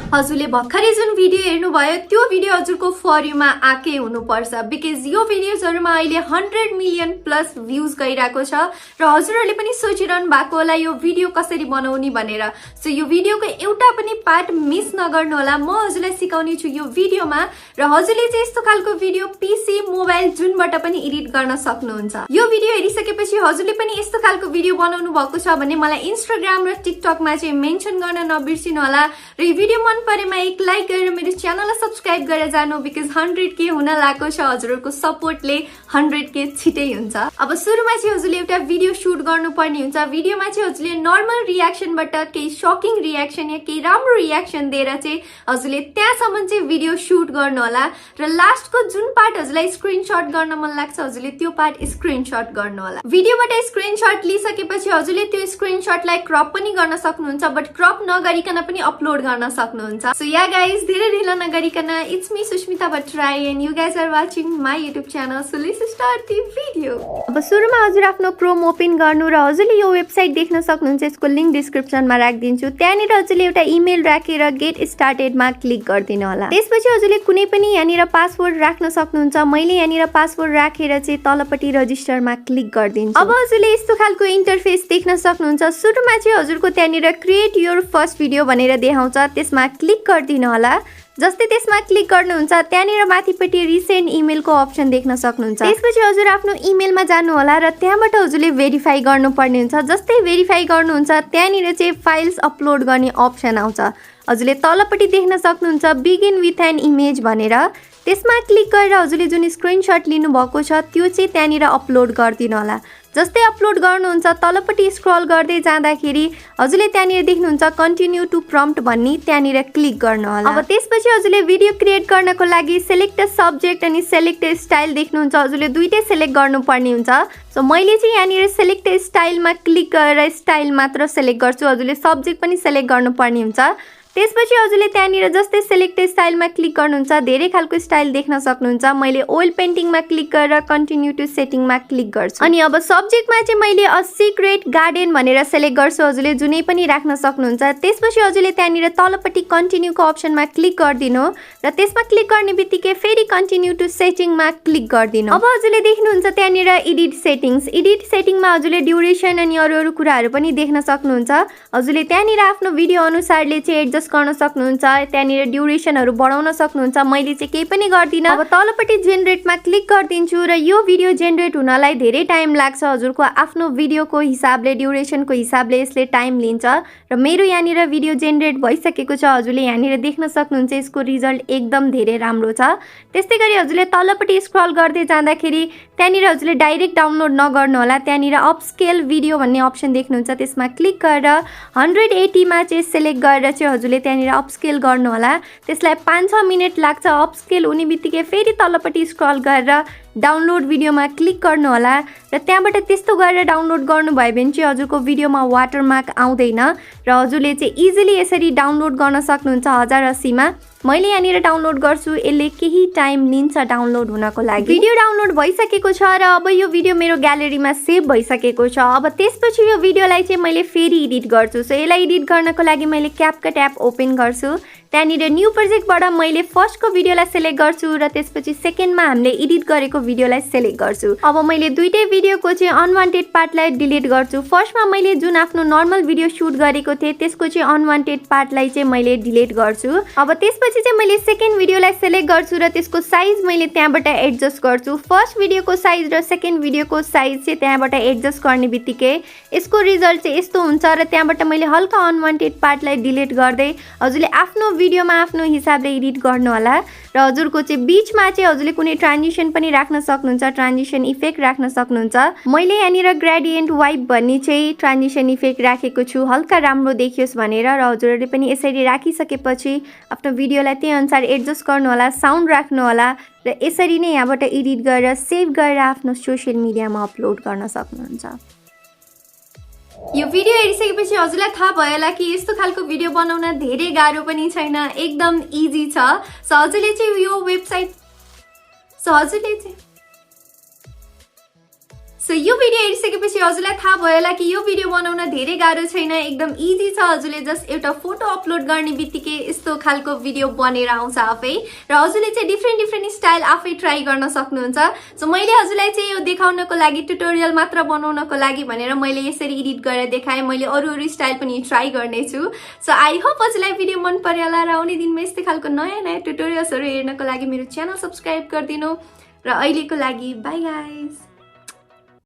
हजुरले भर्खरै जुन भिडियो हेर्नुभयो त्यो भिडियो हजुरको फर युमा आकै हुनुपर्छ बिकज यो भिडियोजहरुमा अहिले 100 मिलियन प्लस भ्यूज गइरहेको छ र हजुरहरूले पनि सोचिरहनु भएको होला यो भिडियो कसरी बनाउने भनेर। सो यो भिडियोको एउटा पनि पार्ट मिस नगर्नु होला, म हजुरलाई सिकाउने छु यो भिडियोमा र हजुरले चाहिँ यस्तो खालको भिडियो पीसी मोबाइल जुनबाट पनि एडिट गर्न सक्नुहुन्छ। यो भिडियो हेरिसकेपछि हजुरले पनि यस्तो खालको भिडियो बनाउनु भएको छ भने मलाई इन्स्टाग्राम र टिकटकमा चाहिँ मेन्सन गर्न नबिर्सिनु होला र यो भिडियो मन परेमा एक लाइक गरेर मेरो च्यानललाई सब्स्क्राइब गरेर जानु बिकज 100k हुन लागेको छ। हजुरहरुको सपोर्टले 100k छिटै हुन्छ। अब सुरुमा चाहिँ हजुरले एउटा भिडियो शूट गर्नुपर्ने हुन्छ। भिडियोमा चाहिँ हजुरले नर्मल रियाक्सनबाट केही शकिङ रियाक्सन या केही राम्रो रियाक्सन दिएर चाहिँ हजुरले त्यहाँसम्म चाहिँ भिडियो शूट गर्नु होला र लास्टको जुन पार्ट हजुरलाई स्क्रिनशट गर्न मन लाग्छ हजुरले त्यो पार्ट स्क्रिनशट गर्नु होला। भिडियोबाट स्क्रिनशट लिइसकेपछि हजुरले त्यो स्क्रिनशटलाई क्रप पनि गर्न सक्नुहुन्छ बट क्रप नगरिकन पनि अपलोड गर्न सक्नुहुन्छ। So yeah guys, धेरै ढिलो नगरिकन it's me Susmeta Bhattrai and you guys are watching my YouTube channel. So let's start the video. अब सुरुमा हजुर आफ्नो क्रोम ओपन गर्नु र हजुरले यो वेबसाइट देख्न सक्नुहुन्छ। यसको लिंक डिस्क्रिप्सनमा राखिदिन्छु। त्यहाँनिर हजुरले एउटा इमेल राखेर गेट स्टार्टेडमा क्लिक गर्दिनु होला। त्यसपछि हजुरले कुनै पनि यहाँनिर पासवर्ड राख्न सक्नुहुन्छ। मैले यहाँनिर पासवर्ड राखेर चाहिँ तलपट्टि रजिस्टरमा क्लिक गर्दिन्छु। अब हजुरले यस्तो खालको इन्टरफेस देख्न सक्नुहुन्छ। सुरुमा चाहिँ हजुरको त्यहाँनिर क्रिएट योर फर्स्ट भिडियो भनेर देखाउँछ, त्यसमा क्लिक गर्दिनु होला। जस्तै त्यसमा क्लिक गर्नुहुन्छ त्यहाँनिर माथिपट्टि रिसेन्ट इमेलको अप्सन देख्न सक्नुहुन्छ। त्यसपछि हजुर आफ्नो इमेलमा जानु होला र त्यहाँबाट हजुरले भेरिफाई गर्नुपर्ने हुन्छ। जस्तै भेरिफाई गर्नुहुन्छ त्यहाँनिर चाहिँ फाइल्स अपलोड गर्ने अप्सन आउँछ। हजुरले तलपट्टि देख्न सक्नुहुन्छ बिगिन विथ एन इमेज भनेर, त्यसमा क्लिक गरेर हजुरले जुन स्क्रिनशट लिनु भएको छ त्यो चाहिँ त्यहाँनिर अपलोड गर्दिनु होला। जस्तै अपलोड गर्नुहुन्छ तलपट्टि स्क्रल गर्दै जाँदाखेरि हजुरले त्यहाँनिर देख्नुहुन्छ कन्टिन्यू टु प्रम्प्ट भन्ने, त्यहाँनिर क्लिक गर्नु होला। अब त्यसपछि हजुरले भिडियो क्रिएट गर्नको लागि सेलेक्ट सब्जेक्ट अनि सेलेक्ट स्टाइल देख्नुहुन्छ। हजुरले दुईटै सेलेक्ट गर्नुपर्ने हुन्छ। सो मैले चाहिँ यहाँनिर सेलेक्ट स्टाइलमा क्लिक गरेर स्टाइल मात्र सेलेक्ट गर्छु। हजुरले सब्जेक्ट पनि सेलेक्ट गर्नुपर्ने हुन्छ। त्यसपछि हजुरले त्यहाँनिर जस्तै सेलेक्ट स्टाइलमा क्लिक गर्नुहुन्छ धेरै खालको स्टाइल देख्न सक्नुहुन्छ। मैले ओइल पेन्टिङमा क्लिक गरेर कन्टिन्यू टु सेटिङमा क्लिक गर्छु। अनि अब सब्जेक्टमा चाहिँ मैले अ सिक्रेट गार्डन भनेर सेलेक्ट गर्छु। हजुरले जुनै पनि राख्न सक्नुहुन्छ। त्यसपछि हजुरले त्यहाँनिर तलपट्टि कन्टिन्यूको अप्सनमा क्लिक गरिदिनु र त्यसमा क्लिक गर्ने बित्तिकै फेरि कन्टिन्यू टु सेटिङमा क्लिक गरिदिनु। अब हजुरले देख्नुहुन्छ त्यहाँनिर एडिट सेटिङ्स। एडिट सेटिङमा हजुरले ड्युरेसन अनि अरू कुराहरू पनि देख्न सक्नुहुन्छ। हजुरले त्यहाँनिर आफ्नो भिडियो अनुसारले चाहिँ एडजस्ट गर्न सक्नुहुन्छ। त्यहाँनिर ड्युरेसनहरू बढाउन सक्नुहुन्छ। मैले चाहिँ केही पनि गर्दिनँ। अब तलपट्टि जेनरेटमा क्लिक गरिदिन्छु र यो भिडियो जेनरेट हुनलाई धेरै टाइम लाग्छ। हजुरको आफ्नो भिडियोको हिसाबले ड्युरेसनको हिसाबले यसले टाइम लिन्छ र मेरो यहाँनिर भिडियो जेनरेट भइसकेको छ। हजुरले यहाँनिर देख्न सक्नुहुन्छ यसको रिजल्ट एकदम धेरै राम्रो छ। त्यस्तै गरी हजुरले तलपट्टि स्क्रल गर्दै जाँदाखेरि त्यहाँनिर हजुरले डाइरेक्ट डाउनलोड नगर्नु होला। त्यहाँनिर अपस्केल भिडियो भन्ने अप्सन देख्नुहुन्छ, त्यसमा क्लिक गरेर 180 मा चाहिँ सेलेक्ट गरेर चाहिँ हजुरले त्यहाँनिर अपस्केल गर्नु होला। त्यसलाई 5-6 मिनेट लाग्छ। अपस्केल हुने बित्तिकै फेरि तलपट्टि स्क्रल गरेर डाउनलोड भिडियोमा क्लिक गर्नु होला र त्यहाँबाट त्यस्तो गरेर डाउनलोड गर्नुभयो भने चाहिँ हजुरको भिडियोमा वाटरमार्क आउँदैन र हजुरले चाहिँ इजिली यसरी डाउनलोड गर्न सक्नुहुन्छ 1080 मा। मैले यहाँनिर डाउनलोड गर्छु। यसले केही टाइम लिन्छ डाउनलोड हुनको लागि। भिडियो डाउनलोड भइसकेको छ र अब यो भिडियो मेरो ग्यालेरीमा सेभ भइसकेको छ। अब त्यसपछि यो भिडियोलाई चाहिँ मैले फेरि एडिट गर्छु। सो यसलाई एडिट गर्नको लागि मैले क्यापकट एप ओपन गर्छु। त्यहाँनिर न्यू प्रोजेक्टबाट मैले फर्स्टको भिडियोलाई सेलेक्ट गर्छु र त्यसपछि सेकेन्डमा हामीले एडिट गरेको भिडियोलाई सेलेक्ट गर्छु। अब मैले दुईटै भिडियोको चाहिँ अनवान्टेड पार्टलाई डिलिट गर्छु। फर्स्टमा मैले जुन आफ्नो नर्मल भिडियो सुट गरेको थिएँ त्यसको चाहिँ अनवान्टेड पार्टलाई चाहिँ मैले डिलिट गर्छु। अब त्यसपछि चाहिँ मैले सेकेन्ड भिडियोलाई सेलेक्ट गर्छु र त्यसको साइज मैले त्यहाँबाट एडजस्ट गर्छु। फर्स्ट भिडियोको साइज र सेकेन्ड भिडियोको साइज चाहिँ त्यहाँबाट एडजस्ट गर्ने बित्तिकै यसको रिजल्ट चाहिँ यस्तो हुन्छ र त्यहाँबाट मैले हल्का अनवान्टेड पार्टलाई डिलिट गर्दै हजुरले आफ्नो भिडियोमा आफ्नो हिसाबले एडिट गर्नु होला र हजुरको चाहिँ बीचमा चाहिँ हजुरले कुनै ट्रान्जिसन पनि राख्न सक्नुहुन्छ। ट्रान्जिसन इफेक्ट राख्न सक्नुहुन्छ। मैले यहाँनिर ग्रेडियन्ट वाइप भन्ने चाहिँ ट्रान्जिसन इफेक्ट राखेको छु हल्का राम्रो देखियोस् भनेर र हजुरहरूले पनि यसरी राखिसकेपछि आफ्नो भिडियोलाई त्यही अनुसार एडजस्ट गर्नु होला, साउन्ड राख्नु होला र यसरी नै यहाँबाट एडिट गरेर सेभ गरेर आफ्नो सोसियल मिडियामा अपलोड गर्न सक्नुहुन्छ। यो भिडियो हेरिसकेपछि हजुरलाई थाहा भयो होला कि यस्तो खालको भिडियो बनाउन धेरै गाह्रो पनि छैन, एकदम इजी छ। सो हजुरले चाहिँ यो वेबसाइट सो यो भिडियो हेरिसकेपछि हजुरलाई थाहा भयो होला कि यो भिडियो बनाउन धेरै गाह्रो छैन, एकदम इजी छ। हजुरले जस्ट एउटा फोटो अपलोड गर्ने बित्तिकै यस्तो खालको भिडियो बनेर आउँछ आफै, र हजुरले चाहिँ डिफ्रेन्ट स्टाइल आफै ट्राई गर्न सक्नुहुन्छ। सो मैले हजुरलाई चाहिँ यो देखाउनको लागि, ट्युटोरियल मात्र बनाउनको लागि भनेर मैले यसरी एडिट गरेर देखाएँ। मैले अरू स्टाइल पनि ट्राई गर्नेछु। सो आई होप हजुरलाई भिडियो मन पर्यो होला, र आउने दिनमा यस्तै खालको नयाँ ट्युटोरियल्सहरू हेर्नको लागि मेरो च्यानल सब्स्क्राइब गरिदिनु। र अहिलेको लागि बाई गाइज।